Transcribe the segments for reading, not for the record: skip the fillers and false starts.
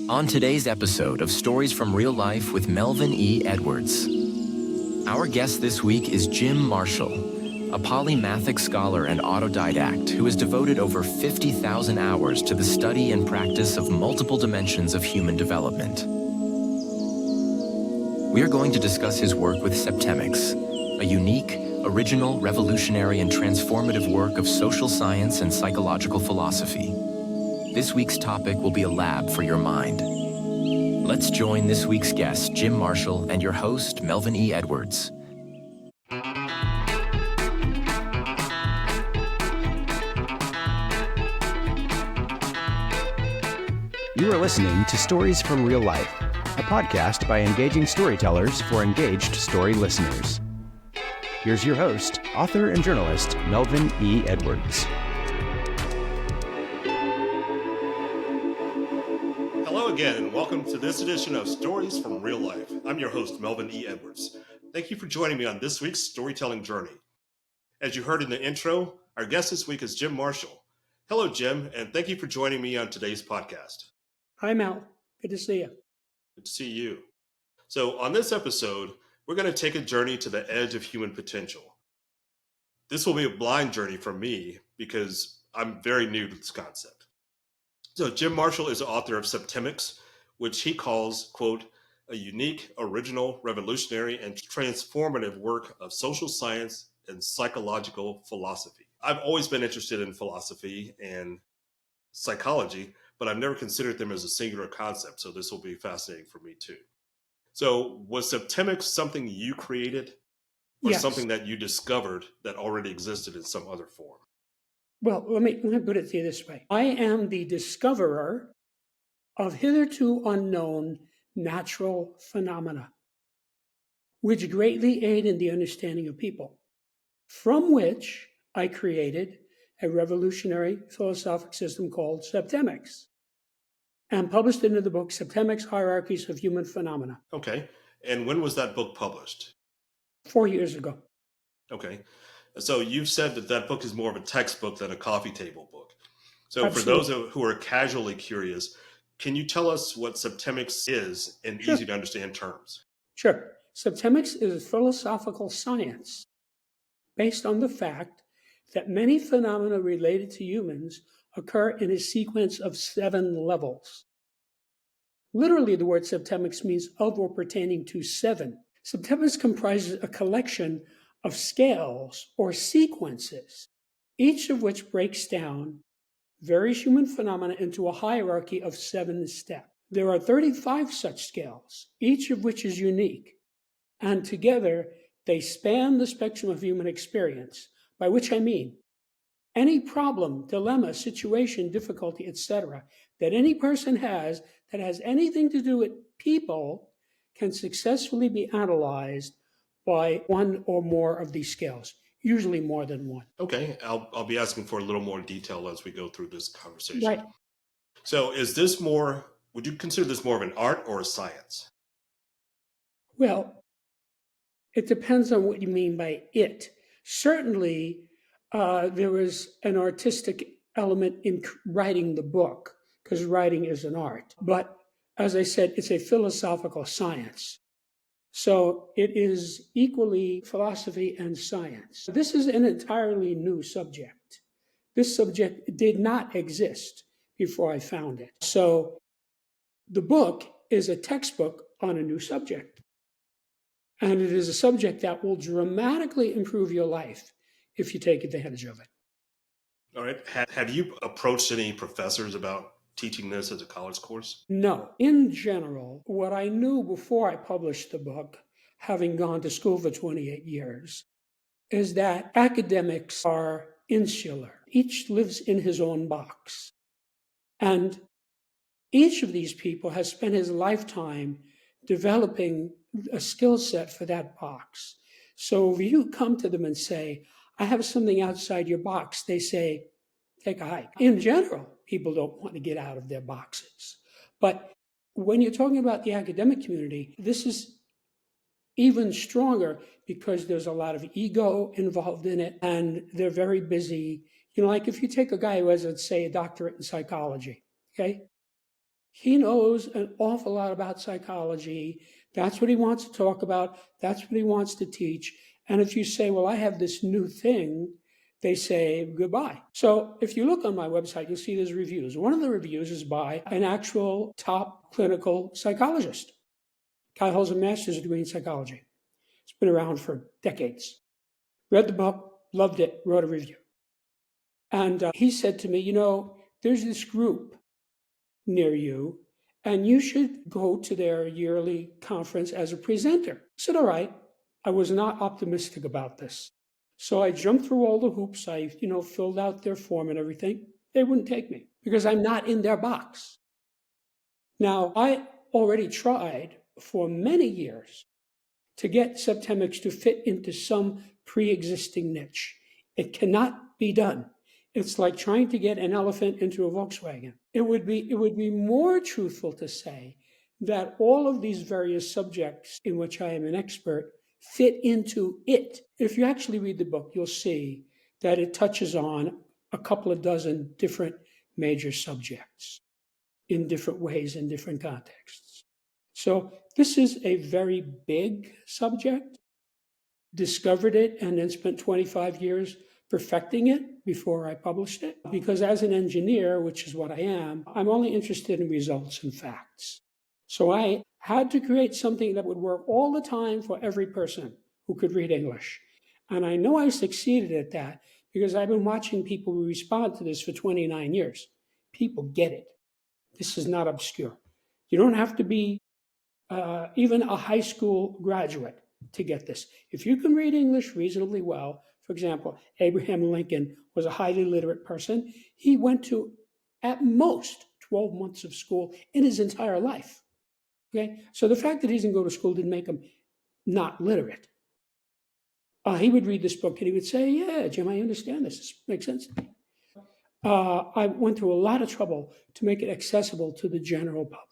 On today's episode of Stories from Real Life with Melvin E. Edwards, our guest this week is Jim Marshall, a polymathic scholar and autodidact who has devoted over 50,000 hours to the study and practice of multiple dimensions of human development. We are going to discuss his work with Septemics, a unique, original, revolutionary, and transformative work of social science and psychological philosophy. This week's topic will be a lab for your mind. Let's join this week's guest, Jim Marshall, and your host, Melvin E. Edwards. You are listening to Stories from Real Life, a podcast by engaging storytellers for engaged story listeners. Here's your host, author and journalist, Melvin E. Edwards. Hello again, and welcome to this edition of Stories from Real Life. I'm your host, Melvin E. Edwards. Thank you for joining me on this week's storytelling journey. As you heard in the intro, our guest this week is Jim Marshall. Hello, Jim, and thank you for joining me on today's podcast. Hi, Mel. Good to see you. Good to see you. So on this episode, we're going to take a journey to the edge of human potential. This will be a blind journey for me because I'm very new to this concept. So Jim Marshall is the author of Septemics, which he calls, quote, a unique, original, revolutionary, and transformative work of social science and psychological philosophy. I've always been interested in philosophy and psychology, but I've never considered them as a singular concept, so this will be fascinating for me too. So was Septemics something you created or Yes. something that you discovered that already existed in some other form? Well, let me put it to you this way. I am the discoverer of hitherto unknown natural phenomena, which greatly aid in the understanding of people, from which I created a revolutionary philosophic system called Septemics and published it in the book Septemics, Hierarchies of Human Phenomena. Okay. And when was that book published? 4 years ago. Okay. So you've said that book is more of a textbook than a coffee table book. So Absolutely. For those who are casually curious, can you tell us what Septemics is in Sure. easy to understand terms? Sure. Septemics is a philosophical science based on the fact that many phenomena related to humans occur in a sequence of 7 levels. Literally, the word septemics means of or pertaining to 7. Septemics comprises a collection of scales or sequences, each of which breaks down various human phenomena into a hierarchy of 7 steps. There are 35 such scales, each of which is unique, and together they span the spectrum of human experience, by which I mean any problem, dilemma, situation, difficulty, etc., that any person has that has anything to do with people can successfully be analyzed by one or more of these scales, usually more than one. Okay. I'll be asking for a little more detail as we go through this conversation. Right. So would you consider this more of an art or a science? Well, it depends on what you mean by it. Certainly, there was an artistic element in writing the book, because writing is an art. But as I said, it's a philosophical science. So it is equally philosophy and science. This is an entirely new subject. This subject did not exist before I found it. So the book is a textbook on a new subject. And it is a subject that will dramatically improve your life if you take advantage of it. All right. Have you approached any professors about teaching this as a college course? No. In general, what I knew before I published the book, having gone to school for 28 years, is that academics are insular. Each lives in his own box. And each of these people has spent his lifetime developing a skill set for that box. So if you come to them and say, I have something outside your box, they say, take a hike. In general, people don't want to get out of their boxes. But when you're talking about the academic community, this is even stronger because there's a lot of ego involved in it and they're very busy. You know, like if you take a guy who has, let's say, a doctorate in psychology, Okay? He knows an awful lot about psychology. That's what he wants to talk about. That's what he wants to teach. And if you say, well, I have this new thing, they say goodbye. So if you look on my website, you'll see there's reviews. One of the reviews is by an actual top clinical psychologist. Guy holds a master's degree in psychology. It's been around for decades. Read the book, loved it, wrote a review. And he said to me, there's this group near you, and you should go to their yearly conference as a presenter. I said, all right. I was not optimistic about this. So I jumped through all the hoops. I, filled out their form and everything. They wouldn't take me because I'm not in their box. Now, I already tried for many years to get Septemics to fit into some pre-existing niche. It cannot be done. It's like trying to get an elephant into a Volkswagen. It would be more truthful to say that all of these various subjects in which I am an expert fit into it. If you actually read the book, you'll see that it touches on a couple of dozen different major subjects in different ways, in different contexts. So this is a very big subject. Discovered it and then spent 25 years perfecting it before I published it. Because as an engineer, which is what I am, I'm only interested in results and facts. So I had to create something that would work all the time for every person who could read English. And I know I succeeded at that because I've been watching people respond to this for 29 years. People get it. This is not obscure. You don't have to be even a high school graduate to get this. If you can read English reasonably well, for example, Abraham Lincoln was a highly literate person. He went to, at most, 12 months of school in his entire life. Okay, so the fact that he didn't go to school didn't make him not literate. He would read this book and he would say, yeah, Jim, I understand this. This makes sense to me. I went through a lot of trouble to make it accessible to the general public.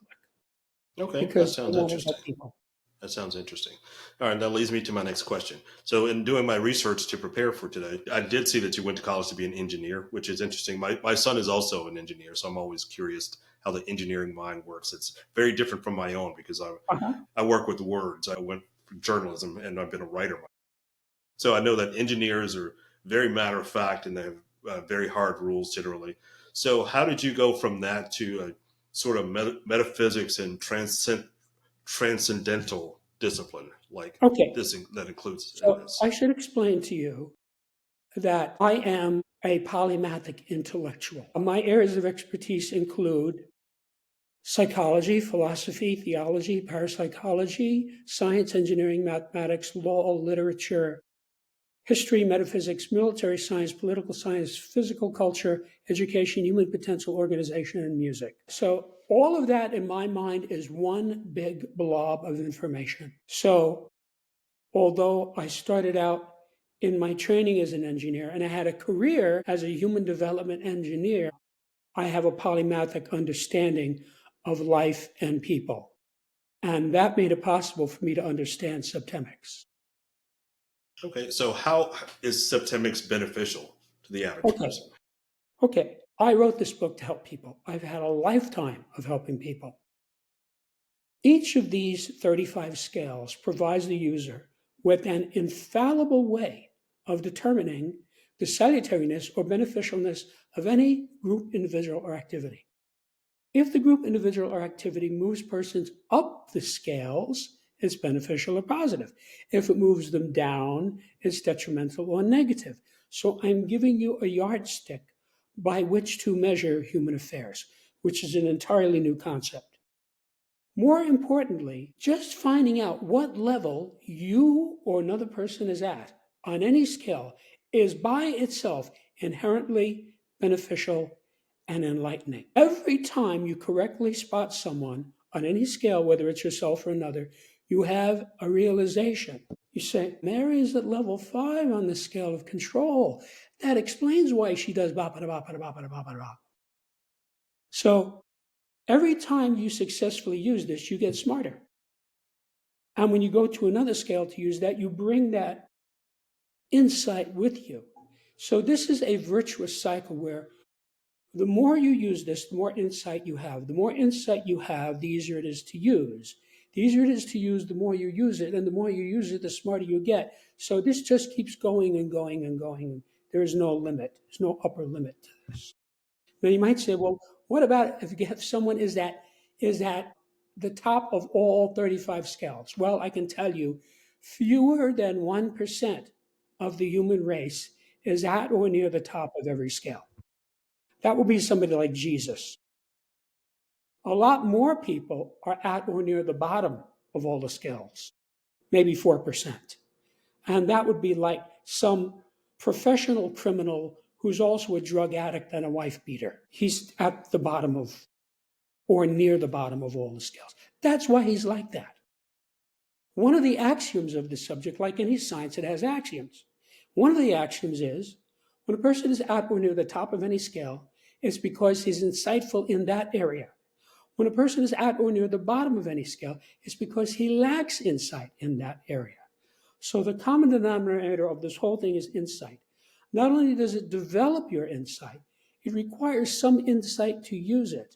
Okay, Because that sounds I want to interesting. help people. That sounds interesting. All right, that leads me to my next question. So, in doing my research to prepare for today, I did see that you went to college to be an engineer, which is interesting. My son is also an engineer, so I'm always curious how the engineering mind works. It's very different from my own because I work with words. I went for journalism and I've been a writer. So, I know that engineers are very matter of fact and they have very hard rules generally. So, how did you go from that to a sort of metaphysics and transcendental discipline like Okay, this that includes so this? I should explain to you that I am a polymathic intellectual. My areas of expertise include psychology, philosophy, theology, parapsychology, science, engineering, mathematics, law, literature, history, metaphysics, military science, political science, physical culture, education, human potential, organization, and music. So all of that in my mind is one big blob of information. So although I started out in my training as an engineer and I had a career as a human development engineer, I have a polymathic understanding of life and people. And that made it possible for me to understand Septemics. Okay, so how is Septemics beneficial to the average person? Okay, I wrote this book to help people. I've had a lifetime of helping people. Each of these 35 scales provides the user with an infallible way of determining the salutariness or beneficialness of any group, individual, or activity. If the group, individual, or activity moves persons up the scales, it's beneficial or positive. If it moves them down, it's detrimental or negative. So I'm giving you a yardstick by which to measure human affairs, which is an entirely new concept. More importantly, just finding out what level you or another person is at on any scale is by itself inherently beneficial and enlightening. Every time you correctly spot someone on any scale, whether it's yourself or another, you have a realization. You say, Mary is at level 5 on the scale of control. That explains why she does bop bop bop bop bop bop bop. So every time you successfully use this, you get smarter. And when you go to another scale to use that, you bring that insight with you. So this is a virtuous cycle where The more you use this, the more insight you have. The more insight you have, the easier it is to use. The easier it is to use, the more you use it, and the more you use it, the smarter you get. So this just keeps going and going and going. There is no limit. There's no upper limit to this. Now you might say, well, what about if someone is at the top of all 35 scales? Well, I can tell you, fewer than 1% of the human race is at or near the top of every scale. That will be somebody like Jesus. A lot more people are at or near the bottom of all the scales, maybe 4%. And that would be like some professional criminal who's also a drug addict and a wife beater. He's at the bottom of, or near the bottom of all the scales. That's why he's like that. One of the axioms of this subject, like any science, it has axioms. One of the axioms is, when a person is at or near the top of any scale, it's because he's insightful in that area. When a person is at or near the bottom of any scale, it's because he lacks insight in that area. So the common denominator of this whole thing is insight. Not only does it develop your insight, it requires some insight to use it.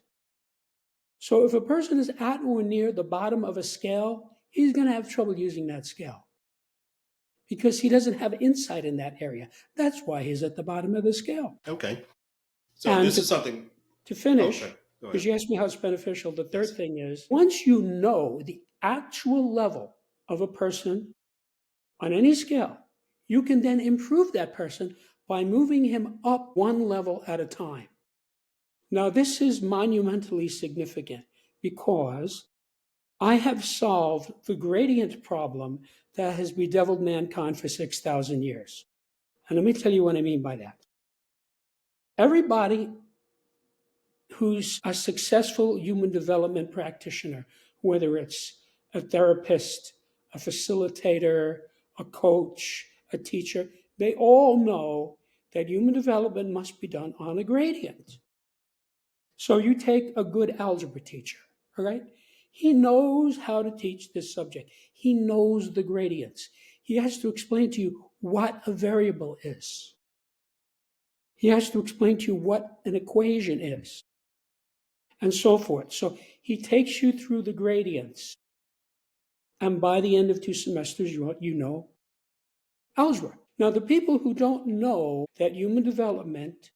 So if a person is at or near the bottom of a scale, he's going to have trouble using that scale because he doesn't have insight in that area. That's why he's at the bottom of the scale. Okay. So And this is something to finish, Okay, go because ahead. you asked me how it's beneficial, the third thing is, once you know the actual level of a person on any scale, you can then improve that person by moving him up one level at a time. Now, this is monumentally significant because I have solved the gradient problem that has bedeviled mankind for 6,000 years. And let me tell you what I mean by that. Everybody who's a successful human development practitioner, whether it's a therapist, a facilitator, a coach, a teacher, they all know that human development must be done on a gradient. So you take a good algebra teacher, all right? He knows how to teach this subject. He knows the gradients. He has to explain to you what a variable is. He has to explain to you what an equation is, and so forth. So he takes you through the gradients. And by the end of 2 semesters, you know algebra. Now, the people who don't know that human development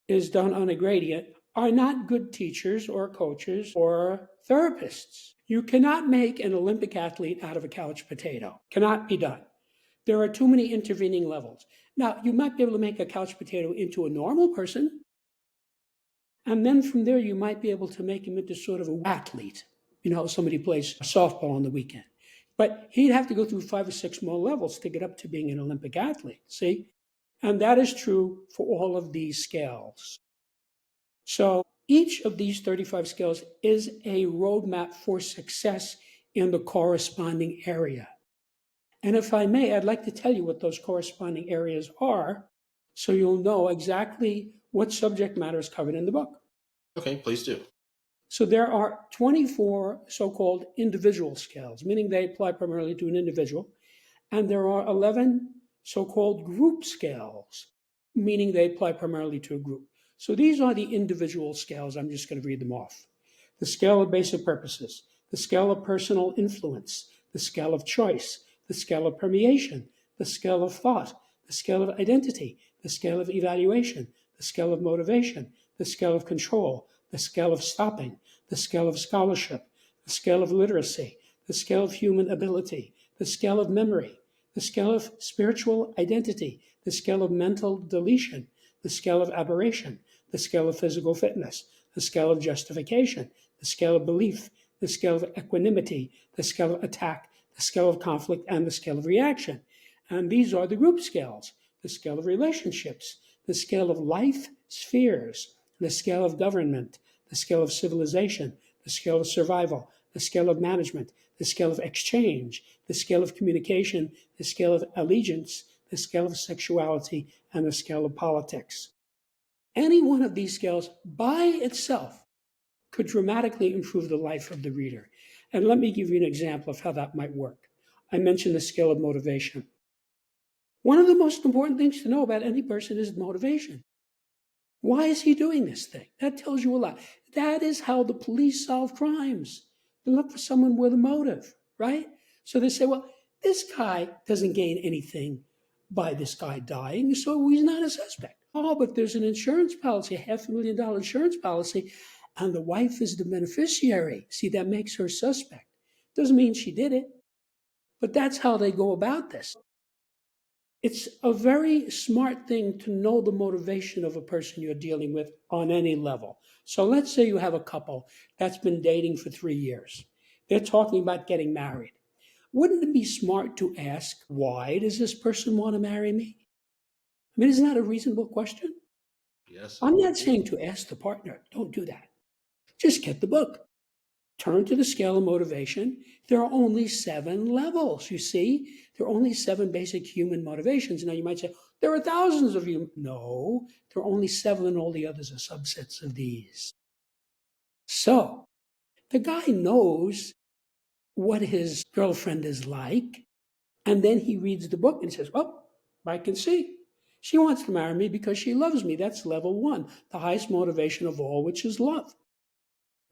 is done on a gradient are not good teachers or coaches or therapists. You cannot make an Olympic athlete out of a couch potato. Cannot be done. There are too many intervening levels. Now, you might be able to make a couch potato into a normal person, and then from there, you might be able to make him into sort of an athlete. You know, somebody plays softball on the weekend. But he'd have to go through 5 or 6 more levels to get up to being an Olympic athlete, see? And that is true for all of these scales. So each of these 35 scales is a roadmap for success in the corresponding area. And if I may, I'd like to tell you what those corresponding areas are so you'll know exactly what subject matter is covered in the book. Okay, please do. So there are 24 so-called individual scales, meaning they apply primarily to an individual. And there are 11 so-called group scales, meaning they apply primarily to a group. So these are the individual scales. I'm just going to read them off. The scale of basic purposes, the scale of personal influence, the scale of choice, the scale of permeation, the scale of thought, the scale of identity, the scale of evaluation, the scale of motivation, the scale of control, the scale of stopping, the scale of scholarship, the scale of literacy, the scale of human ability, the scale of memory, the scale of spiritual identity, the scale of mental deletion, the scale of aberration, the scale of physical fitness, the scale of justification, the scale of belief, the scale of equanimity, the scale of attack, the scale of conflict, and the scale of reaction. And these are the group scales: the scale of relationships, the scale of life spheres, the scale of government, the scale of civilization, the scale of survival, the scale of management, the scale of exchange, the scale of communication, the scale of allegiance, the scale of sexuality, and the scale of politics. Any one of these scales by itself could dramatically improve the life of the reader. And let me give you an example of how that might work. I mentioned the scale of motivation. One of the most important things to know about any person is motivation. Why is he doing this thing? That tells you a lot. That is how the police solve crimes. They look for someone with a motive, right? So they say, well, this guy doesn't gain anything by this guy dying, so he's not a suspect. Oh, but there's an insurance policy, a $500,000 insurance policy, and the wife is the beneficiary. See, that makes her suspect. Doesn't mean she did it, but that's how they go about this. It's a very smart thing to know the motivation of a person you're dealing with on any level. So let's say you have a couple that's been dating for 3 years. They're talking about getting married. Wouldn't it be smart to ask, why does this person want to marry me? I mean, isn't that a reasonable question? Yes, I'm it not would be. saying to ask the partner, don't do that. Just get the book. Turn to the scale of motivation. There are only 7 levels, you see? There are only 7 basic human motivations. Now you might say, there are thousands of you. No, there are only 7, and all the others are subsets of these. So the guy knows what his girlfriend is like, and then he reads the book and says, well, I can see. She wants to marry me because she loves me. That's level 1, the highest motivation of all, which is love.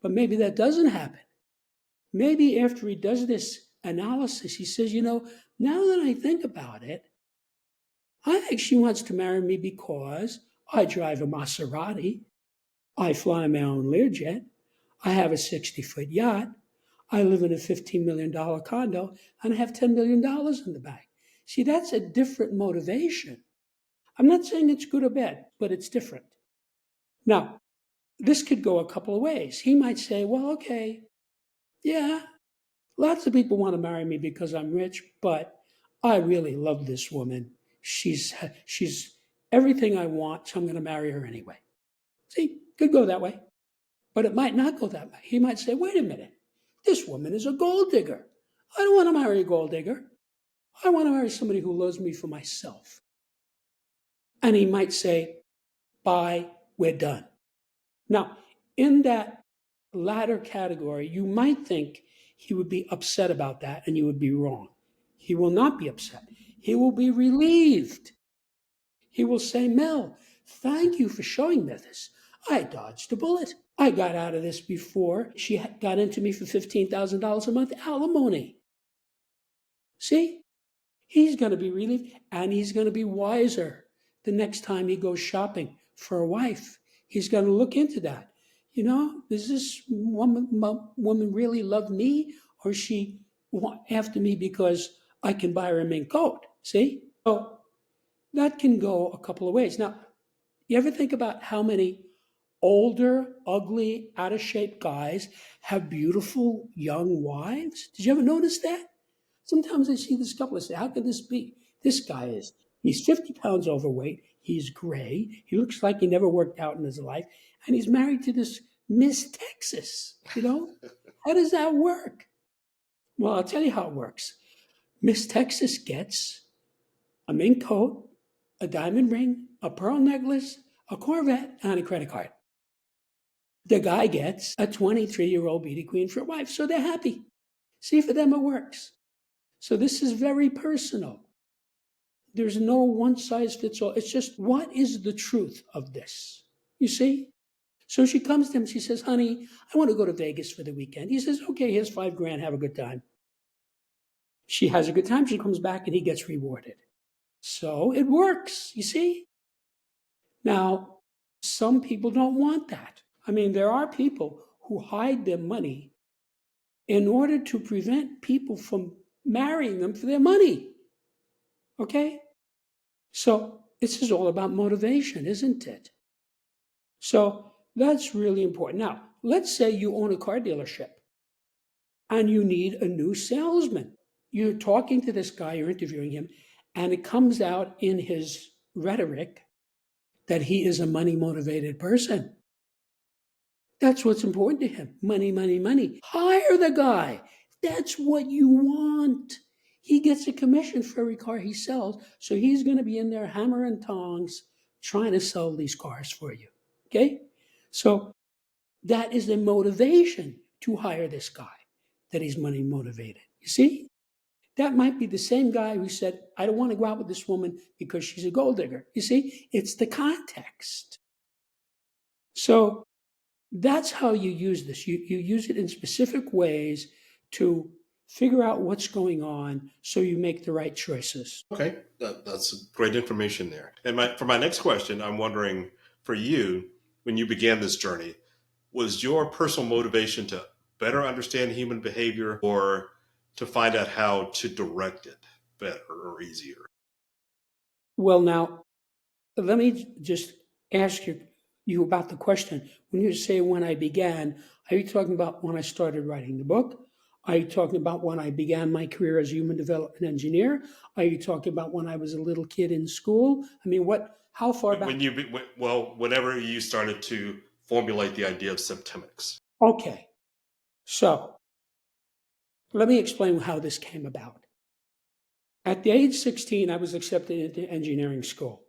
But maybe that doesn't happen. Maybe after he does this analysis, he says, now that I think about it, I think she wants to marry me because I drive a Maserati, I fly my own Learjet, I have a 60-foot yacht, I live in a $15 million condo, and I have $10 million in the bank. See, that's a different motivation. I'm not saying it's good or bad, but it's different. Now, this could go a couple of ways. He might say, well, okay, yeah, lots of people want to marry me because I'm rich, but I really love this woman. She's everything I want, so I'm going to marry her anyway. See, could go that way, but it might not go that way. He might say, wait a minute, this woman is a gold digger. I don't want to marry a gold digger. I want to marry somebody who loves me for myself. And he might say, bye, we're done. Now, in that latter category, you might think he would be upset about that, and you would be wrong. He will not be upset. He will be relieved. He will say, Mel, thank you for showing me this. I dodged a bullet. I got out of this before she got into me for $15,000 a month alimony. See, he's going to be relieved, and he's going to be wiser the next time he goes shopping for a wife. He's going to look into that. Does this woman really love me, or is she after me because I can buy her a mink coat? See? So that can go a couple of ways. Now, you ever think about how many older, ugly, out of shape guys have beautiful young wives? Did you ever notice that? Sometimes I see this couple and say, how could this be? This guy he's 50 pounds overweight. He's gray. He looks like he never worked out in his life. And he's married to this Miss Texas, How does that work? Well, I'll tell you how it works. Miss Texas gets a mink coat, a diamond ring, a pearl necklace, a Corvette, and a credit card. The guy gets a 23-year-old beauty queen for a wife, so they're happy. See, for them it works. So this is very personal. There's no one size fits all. It's just, what is the truth of this? You see? So she comes to him, she says, honey, I want to go to Vegas for the weekend. He says, okay, here's $5,000, have a good time. She has a good time, she comes back, and he gets rewarded. So it works, you see? Now, some people don't want that. I mean, there are people who hide their money in order to prevent people from marrying them for their money. Okay? So this is all about motivation, isn't it? So that's really important. Now, let's say you own a car dealership and you need a new salesman. You're talking to this guy, you're interviewing him, and it comes out in his rhetoric that he is a money motivated person. That's what's important to him. Money, money, money. Hire the guy. That's what you want. He gets a commission for every car he sells, so he's going to be in there hammer and tongs trying to sell these cars for you. Okay? So that is the motivation to hire this guy, that he's money motivated. You see? That might be the same guy who said, I don't want to go out with this woman because she's a gold digger. You see? It's the context. So that's how you use this. You use it in specific ways to figure out what's going on so you make the right choices. Okay, that's great information there. And for my next question, I'm wondering for you, when you began this journey, was your personal motivation to better understand human behavior or to find out how to direct it better or easier? Well, now, let me just ask you about the question. When you say when I began, are you talking about when I started writing the book? Are you talking about when I began my career as a human development engineer? Are you talking about when I was a little kid in school? I mean, how far back? Whenever you started to formulate the idea of septemics. Okay, so let me explain how this came about. At the age 16, I was accepted into engineering school.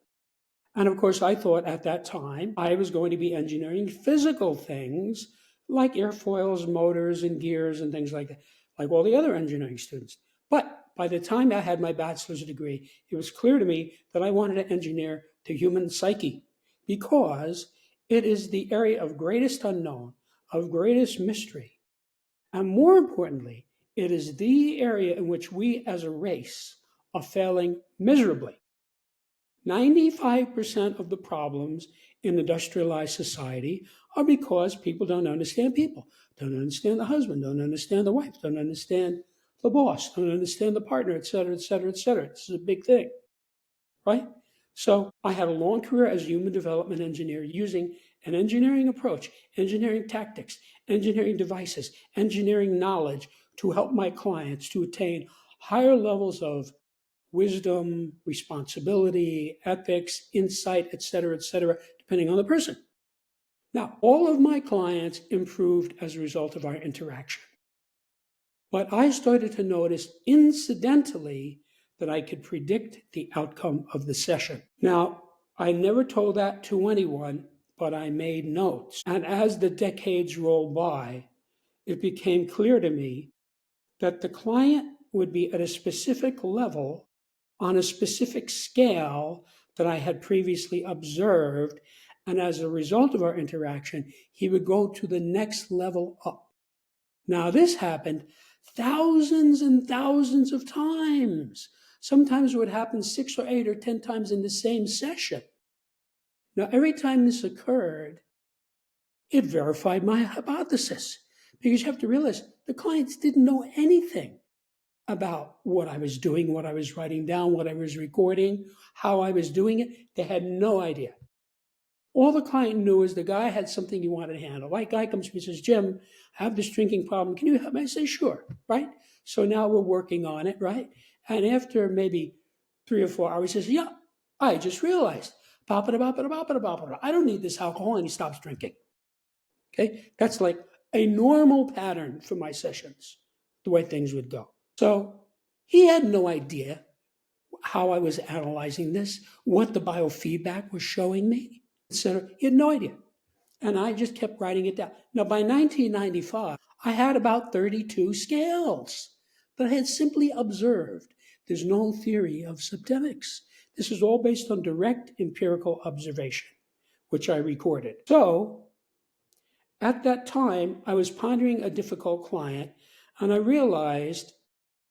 And of course, I thought at that time I was going to be engineering physical things like airfoils, motors, and gears and things like that, like all the other engineering students. But by the time I had my bachelor's degree, it was clear to me that I wanted to engineer the human psyche because it is the area of greatest unknown, of greatest mystery. And more importantly, it is the area in which we as a race are failing miserably. 95% of the problems in industrialized society are because people don't understand people, don't understand the husband, don't understand the wife, don't understand the boss, don't understand the partner, et cetera, et cetera, et cetera. This is a big thing, right? So I had a long career as a human development engineer using an engineering approach, engineering tactics, engineering devices, engineering knowledge to help my clients to attain higher levels of wisdom, responsibility, ethics, insight, et cetera, depending on the person. Now, all of my clients improved as a result of our interaction. But I started to notice incidentally that I could predict the outcome of the session. Now, I never told that to anyone, but I made notes. And as the decades rolled by, it became clear to me that the client would be at a specific level on a specific scale that I had previously observed. And as a result of our interaction, he would go to the next level up. Now, this happened thousands and thousands of times. Sometimes it would happen 6 or 8 or 10 times in the same session. Now, every time this occurred, it verified my hypothesis because you have to realize the clients didn't know anything about what I was doing, what I was writing down, what I was recording, how I was doing it. They had no idea. All the client knew is the guy had something he wanted to handle. Like guy comes to me and says, Jim, I have this drinking problem. Can you help me? I say, sure, right? So now we're working on it, right? And after maybe 3 or 4 hours, he says, yeah, I just realized, I don't need this alcohol, and he stops drinking. Okay, that's like a normal pattern for my sessions, the way things would go. So he had no idea how I was analyzing this, what the biofeedback was showing me, etc. He had no idea. And I just kept writing it down. Now, by 1995, I had about 32 scales that I had simply observed. There's no theory of septemics. This is all based on direct empirical observation, which I recorded. So at that time, I was pondering a difficult client, and I realized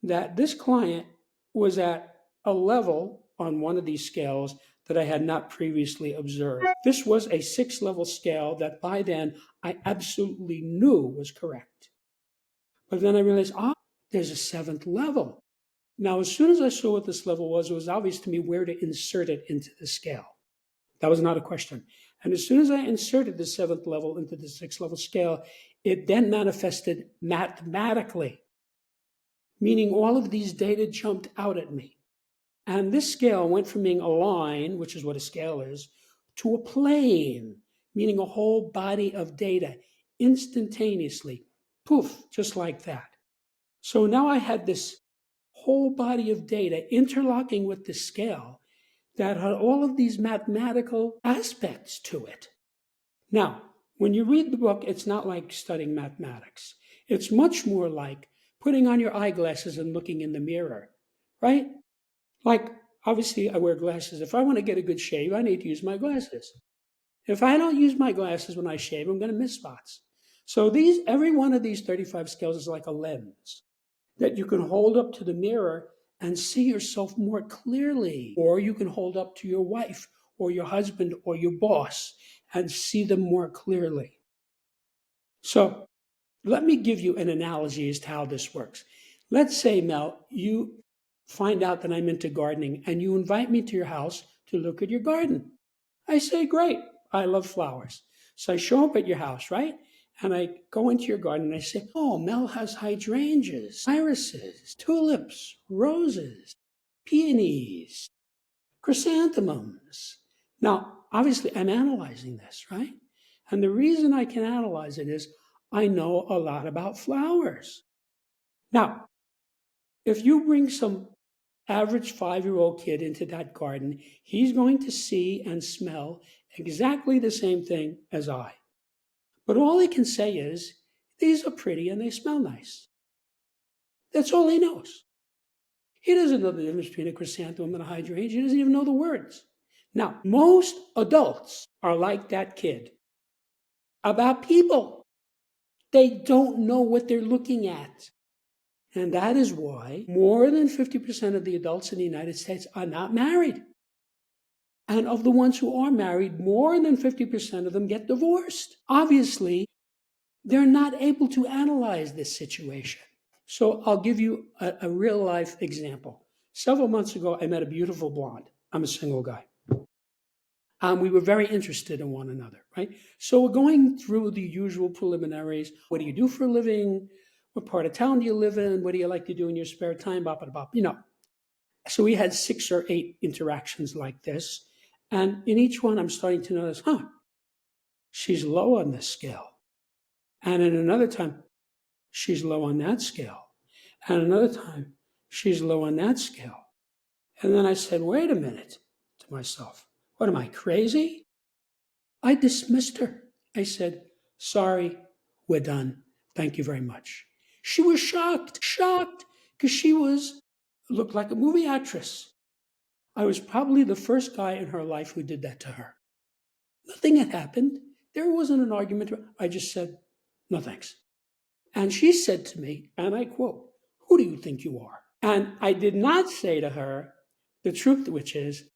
that this client was at a level on one of these scales that I had not previously observed. This was a 6-level scale that by then I absolutely knew was correct. But then I realized, there's a 7th level. Now, as soon as I saw what this level was, it was obvious to me where to insert it into the scale. That was not a question. And as soon as I inserted the 7th level into the 6th level scale, it then manifested mathematically, meaning all of these data jumped out at me. And this scale went from being a line, which is what a scale is, to a plane, meaning a whole body of data instantaneously. Poof, just like that. So now I had this whole body of data interlocking with the scale that had all of these mathematical aspects to it. Now, when you read the book, it's not like studying mathematics. It's much more like putting on your eyeglasses and looking in the mirror, right? Like, obviously, I wear glasses. If I want to get a good shave, I need to use my glasses. If I don't use my glasses when I shave, I'm going to miss spots. So every one of these 35 scales is like a lens that you can hold up to the mirror and see yourself more clearly. Or you can hold up to your wife or your husband or your boss and see them more clearly. So let me give you an analogy as to how this works. Let's say, Mel, you find out that I'm into gardening and you invite me to your house to look at your garden. I say, great, I love flowers. So I show up at your house, right? And I go into your garden and I say, oh, Mel has hydrangeas, irises, tulips, roses, peonies, chrysanthemums. Now, obviously, I'm analyzing this, right? And the reason I can analyze it is I know a lot about flowers. Now, if you bring some average 5-year-old kid into that garden, he's going to see and smell exactly the same thing as I. But all he can say is, these are pretty and they smell nice. That's all he knows. He doesn't know the difference between a chrysanthemum and a hydrangea. He doesn't even know the words. Now, most adults are like that kid about people. They don't know what they're looking at. And that is why more than 50% of the adults in the United States are not married. And of the ones who are married, more than 50% of them get divorced. Obviously, they're not able to analyze this situation. So I'll give you a real life example. Several months ago, I met a beautiful blonde. I'm a single guy. We were very interested in one another, right? So we're going through the usual preliminaries. What do you do for a living? What part of town do you live in? What do you like to do in your spare time? Bop, bop, bop, So we had 6 or 8 interactions like this. And in each one, I'm starting to notice, she's low on this scale. And in another time, she's low on that scale. And another time, she's low on that scale. And then I said, wait a minute, to myself. What am I, crazy? I dismissed her. I said, sorry, we're done. Thank you very much. She was shocked, because she looked like a movie actress. I was probably the first guy in her life who did that to her. Nothing had happened. There wasn't an argument. I just said, no thanks. And she said to me, and I quote, who do you think you are? And I did not say to her the truth, which is,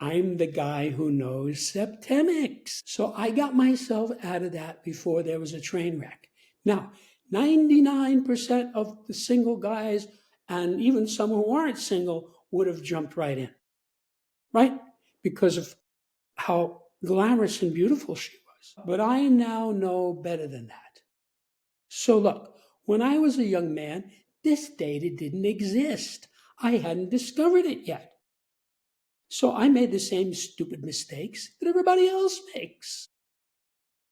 I'm the guy who knows Septemics. So I got myself out of that before there was a train wreck. Now, 99% of the single guys, and even some who aren't single, would have jumped right in, right? Because of how glamorous and beautiful she was. But I now know better than that. So look, when I was a young man, this data didn't exist. I hadn't discovered it yet. So I made the same stupid mistakes that everybody else makes.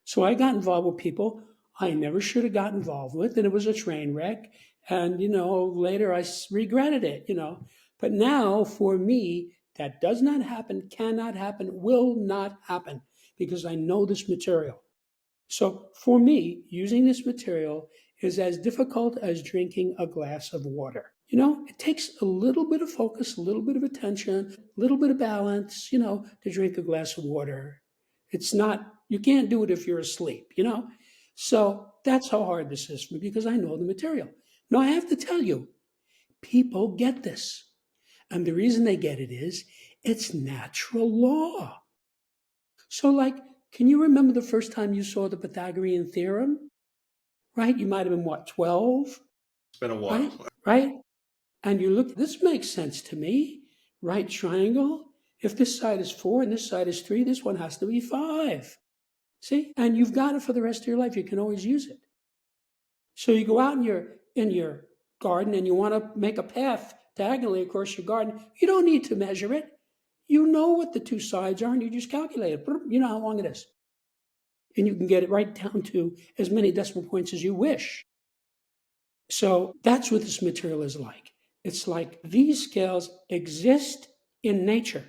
So I got involved with people I never should have got involved with, and it was a train wreck. And, later I regretted it, But now, for me, that does not happen, cannot happen, will not happen, because I know this material. So for me, using this material is as difficult as drinking a glass of water. It takes a little bit of focus, a little bit of attention, a little bit of balance, to drink a glass of water. You can't do it if you're asleep, So that's how hard this is for me, because I know the material. Now, I have to tell you, people get this. And the reason they get it is it's natural law. So, can you remember the first time you saw the Pythagorean theorem? Right? You might have been, 12? It's been a while. Right? And you look, this makes sense to me. Right triangle. If this side is 4 and this side is 3, this one has to be 5. See? And you've got it for the rest of your life. You can always use it. So you go out in your garden and you want to make a path diagonally across your garden. You don't need to measure it. You know what the 2 sides are, and you just calculate it. You know how long it is. And you can get it right down to as many decimal points as you wish. So that's what this material is like. It's like these scales exist in nature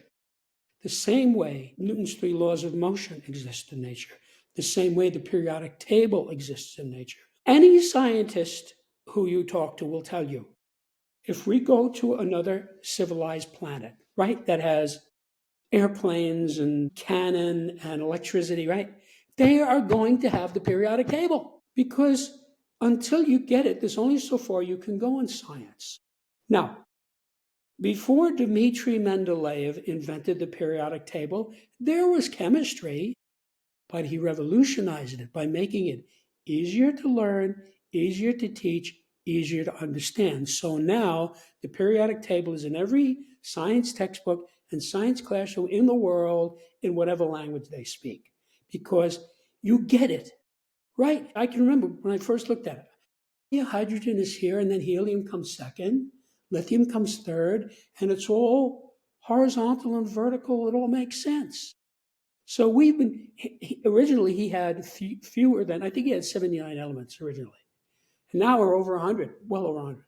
the same way Newton's 3 laws of motion exist in nature, the same way the periodic table exists in nature. Any scientist who you talk to will tell you, if we go to another civilized planet, right, that has airplanes and cannon and electricity, right? They are going to have the periodic table because until you get it, there's only so far you can go in science. Now, before Dmitri Mendeleev invented the periodic table, there was chemistry, but he revolutionized it by making it easier to learn, easier to teach, easier to understand. So now the periodic table is in every science textbook and science classroom in the world in whatever language they speak because you get it, right? I can remember when I first looked at it. Yeah, hydrogen is here, and then helium comes second, lithium comes third, and it's all horizontal and vertical. It all makes sense. So we've been, originally he had fewer than, I think he had 79 elements originally. And now we're over 100, well over 100.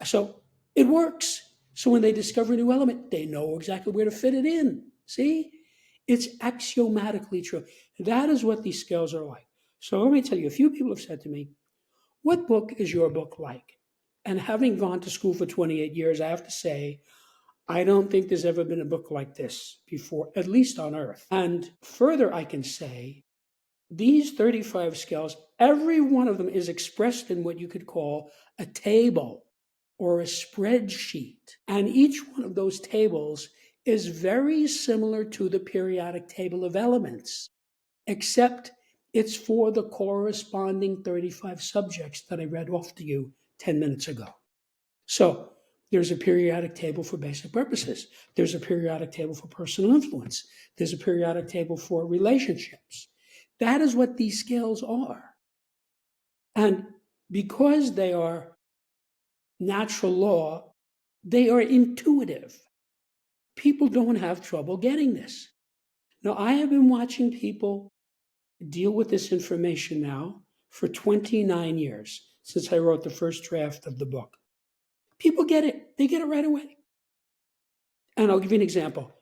So it works. So when they discover a new element, they know exactly where to fit it in. See? It's axiomatically true. That is what these scales are like. So let me tell you, a few people have said to me, what book is your book like? And having gone to school for 28 years, I have to say, I don't think there's ever been a book like this before, at least on Earth. And further, I can say these 35 scales, every one of them is expressed in what you could call a table or a spreadsheet. And each one of those tables is very similar to the periodic table of elements, except it's for the corresponding 35 subjects that I read off to you 10 minutes ago. So there's a periodic table for basic purposes. There's a periodic table for personal influence. There's a periodic table for relationships. That is what these scales are. And because they are natural law, they are intuitive. People don't have trouble getting this. Now, I have been watching people deal with this information now for 29 years, since I wrote the first draft of the book. People get it. They get it right away. And I'll give you an example.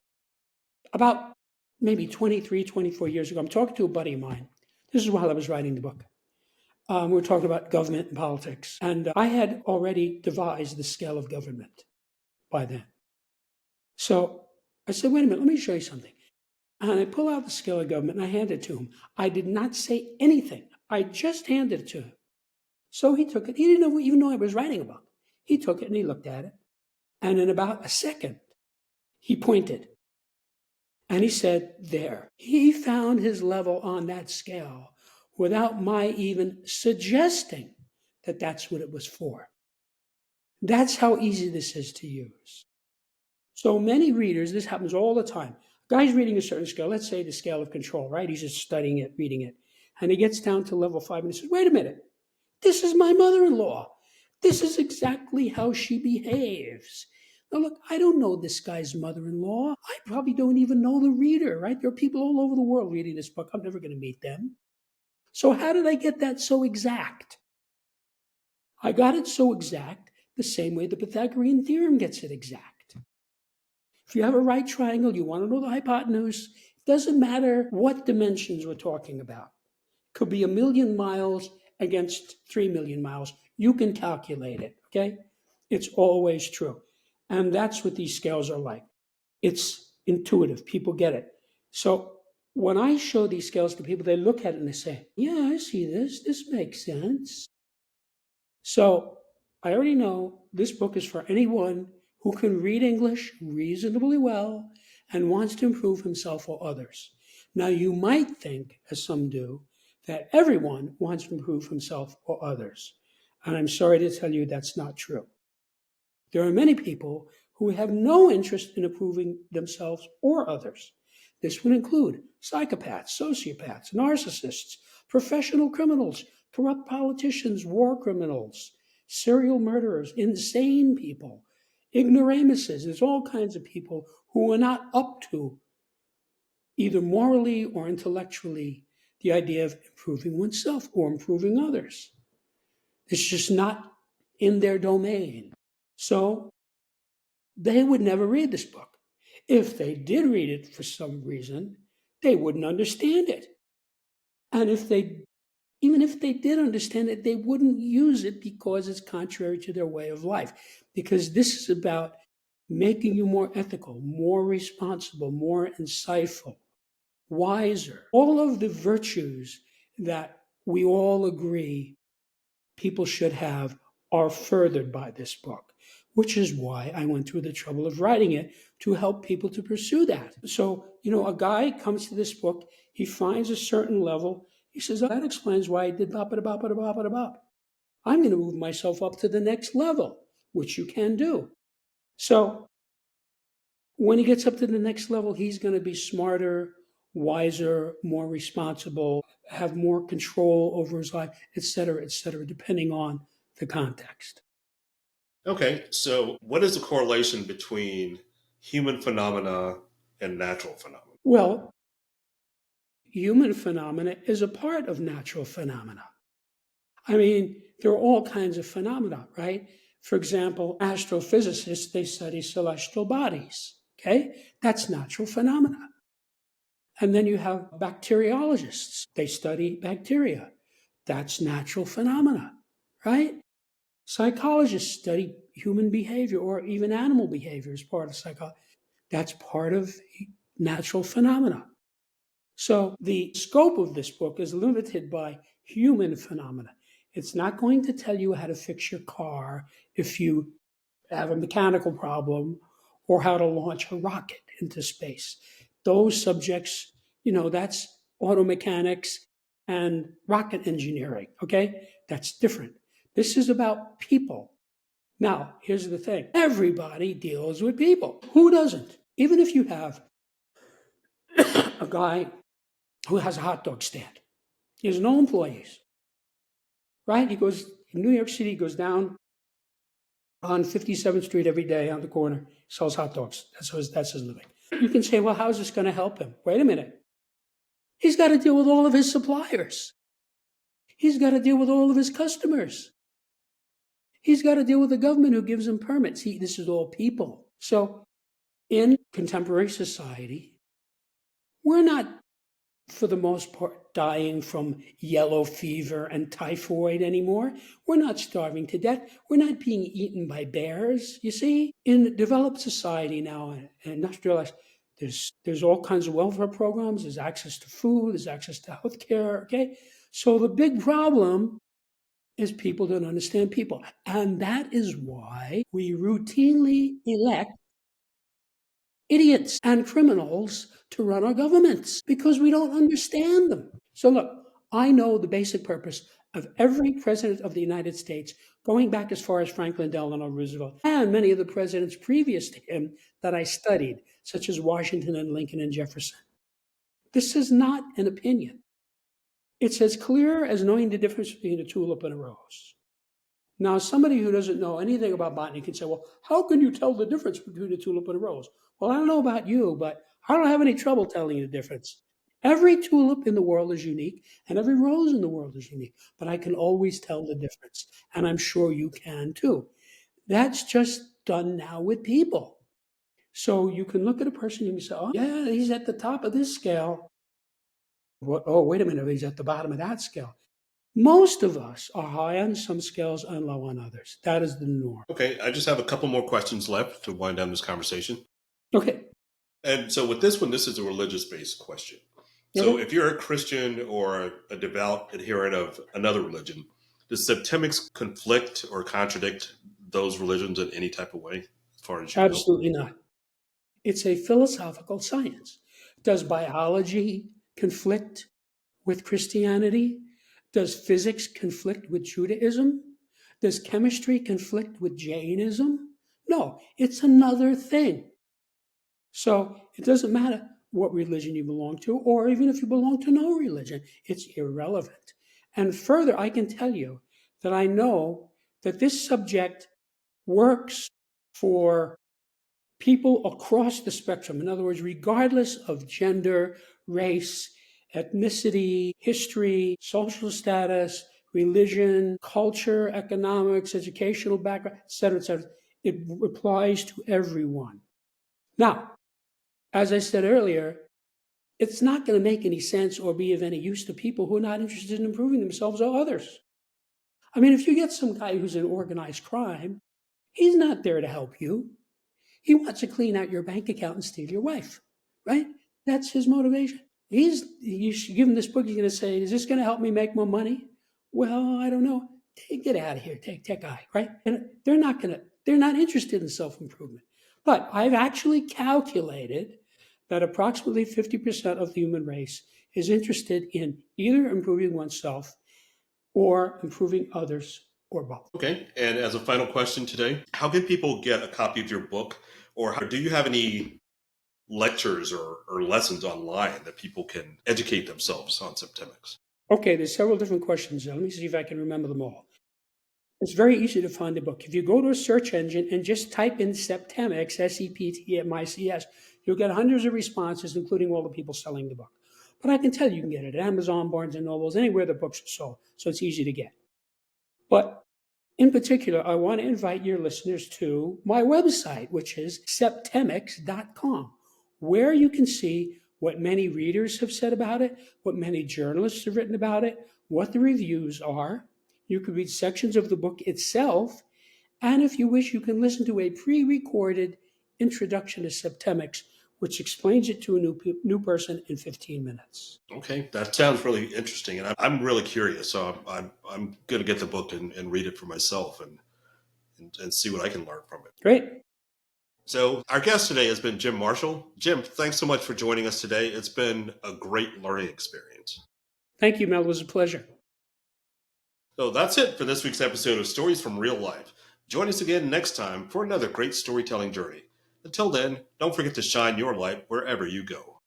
About maybe 23, 24 years ago, I'm talking to a buddy of mine. This is while I was writing the book. We were talking about government and politics. And I had already devised the scale of government by then. So I said, wait a minute, let me show you something. And I pull out the scale of government and I hand it to him. I did not say anything. I just handed it to him. So he took it. He didn't even know I was writing a book. He took it and he looked at it. And in about a second, he pointed. And he said, there. He found his level on that scale without my even suggesting that that's what it was for. That's how easy this is to use. So many readers, this happens all the time. A guy's reading a certain scale, let's say the scale of control, right? He's just studying it, reading it. And he gets down to level 5 and he says, wait a minute, this is my mother-in-law. This is exactly how she behaves. Now look, I don't know this guy's mother-in-law. I probably don't even know the reader, right? There are people all over the world reading this book. I'm never going to meet them. So how did I get that so exact? I got it so exact the same way the Pythagorean theorem gets it exact. If you have a right triangle, you want to know the hypotenuse, it doesn't matter what dimensions we're talking about. It could be 1,000,000 miles against 3,000,000 miles. You can calculate it, okay? It's always true. And that's what these scales are like. It's intuitive. People get it. So when I show these scales to people, they look at it and they say, yeah, I see this. This makes sense. So I already know this book is for anyone who can read English reasonably well and wants to improve himself or others. Now, you might think, as some do, that everyone wants to improve himself or others. And I'm sorry to tell you that's not true. There are many people who have no interest in improving themselves or others. This would include psychopaths, sociopaths, narcissists, professional criminals, corrupt politicians, war criminals, serial murderers, insane people, ignoramuses. There's all kinds of people who are not up to, either morally or intellectually, the idea of improving oneself or improving others. It's just not in their domain. So they would never read this book. If they did read it for some reason, they wouldn't understand it. And even if they did understand it, they wouldn't use it because it's contrary to their way of life. Because this is about making you more ethical, more responsible, more insightful, wiser. All of the virtues that we all agree people should have are furthered by this book, which is why I went through the trouble of writing it to help people to pursue that. So, a guy comes to this book, he finds a certain level, he says, that explains why I did bop, bop, bop, bop, bop, bop. I'm going to move myself up to the next level, which you can do. So, when he gets up to the next level, he's going to be smarter, wiser, more responsible, have more control over his life, et cetera, depending on the context. Okay, so what is the correlation between human phenomena and natural phenomena? Well, human phenomena is a part of natural phenomena. I mean, there are all kinds of phenomena, right? For example, astrophysicists, they study celestial bodies, okay? That's natural phenomena. And then you have bacteriologists, they study bacteria. That's natural phenomena, right? Psychologists study human behavior or even animal behavior as part of psychology. That's part of natural phenomena. So the scope of this book is limited by human phenomena. It's not going to tell you how to fix your car if you have a mechanical problem or how to launch a rocket into space. Those subjects, that's auto mechanics and rocket engineering, okay? That's different. This is about people. Now, here's the thing. Everybody deals with people. Who doesn't? Even if you have a guy who has a hot dog stand, he has no employees, right? He goes in New York City, he goes down on 57th Street every day on the corner, sells hot dogs. That's his living. You can say, well, how's this going to help him? Wait a minute. He's got to deal with all of his suppliers. He's got to deal with all of his customers. He's got to deal with the government who gives him permits. This is all people. So in contemporary society, we're not, for the most part, dying from yellow fever and typhoid anymore. We're not starving to death. We're not being eaten by bears. You see, in developed society now, and industrialized, there's all kinds of welfare programs. There's access to food. There's access to health care. Okay, so the big problem is people don't understand people, and that is why we routinely elect idiots and criminals to run our governments because we don't understand them. So look, I know the basic purpose of every president of the United States, going back as far as Franklin Delano Roosevelt and many of the presidents previous to him that I studied, such as Washington and Lincoln and Jefferson. This is not an opinion. It's as clear as knowing the difference between a tulip and a rose. Now, somebody who doesn't know anything about botany can say, well, how can you tell the difference between a tulip and a rose? Well, I don't know about you, but I don't have any trouble telling you the difference. Every tulip in the world is unique, and every rose in the world is unique, but I can always tell the difference, and I'm sure you can too. That's just done now with people. So you can look at a person and you say, oh, yeah, he's at the top of this scale. Oh, wait a minute, he's at the bottom of that scale. Most of us are high on some scales and low on others. That is the norm. Okay, I just have a couple more questions left to wind down this conversation. Okay. And so with this one, this is a religious-based question. So if you're a Christian or a devout adherent of another religion, does Septemics conflict or contradict those religions in any type of way, as far as you know? Absolutely not. It's a philosophical science. Does biology conflict with Christianity? Does physics conflict with Judaism? Does chemistry conflict with Jainism? No, it's another thing. So it doesn't matter what religion you belong to, or even if you belong to no religion, it's irrelevant. And further, I can tell you that I know that this subject works for people across the spectrum. In other words, regardless of gender, race, ethnicity, history, social status, religion, culture, economics, educational background, et cetera, it applies to everyone. Now, as I said earlier, it's not going to make any sense or be of any use to people who are not interested in improving themselves or others. I mean, if you get some guy who's in organized crime, he's not there to help you. He wants to clean out your bank account and steal your wife, right? That's his motivation. You should give him this book. He's going to say, is this going to help me make more money? Well, I don't know. Get out of here, tech guy, right? And they're not interested in self-improvement. But I've actually calculated that approximately 50% of the human race is interested in either improving oneself or improving others, or both. Okay. And as a final question today, how can people get a copy of your book? Or do you have any lectures or lessons online that people can educate themselves on Septemics? Okay, there's several different questions there. Let me see if I can remember them all. It's very easy to find the book. If you go to a search engine and just type in Septemics, Septmics, you'll get hundreds of responses, including all the people selling the book. But I can tell you can get it at Amazon, Barnes & Nobles, anywhere the books are sold, so it's easy to get. But in particular, I want to invite your listeners to my website, which is septemics.com, where you can see what many readers have said about it, what many journalists have written about it, what the reviews are. You can read sections of the book itself, and if you wish, you can listen to a pre-recorded introduction to Septemics, which explains it to a new person in 15 minutes. Okay, that sounds really interesting, and I'm really curious. So I'm going to get the book and read it for myself and see what I can learn from it. Great. So our guest today has been Jim Marshall. Jim, thanks so much for joining us today. It's been a great learning experience. Thank you, Mel. It was a pleasure. So that's it for this week's episode of Stories from Real Life. Join us again next time for another great storytelling journey. Until then, don't forget to shine your light wherever you go.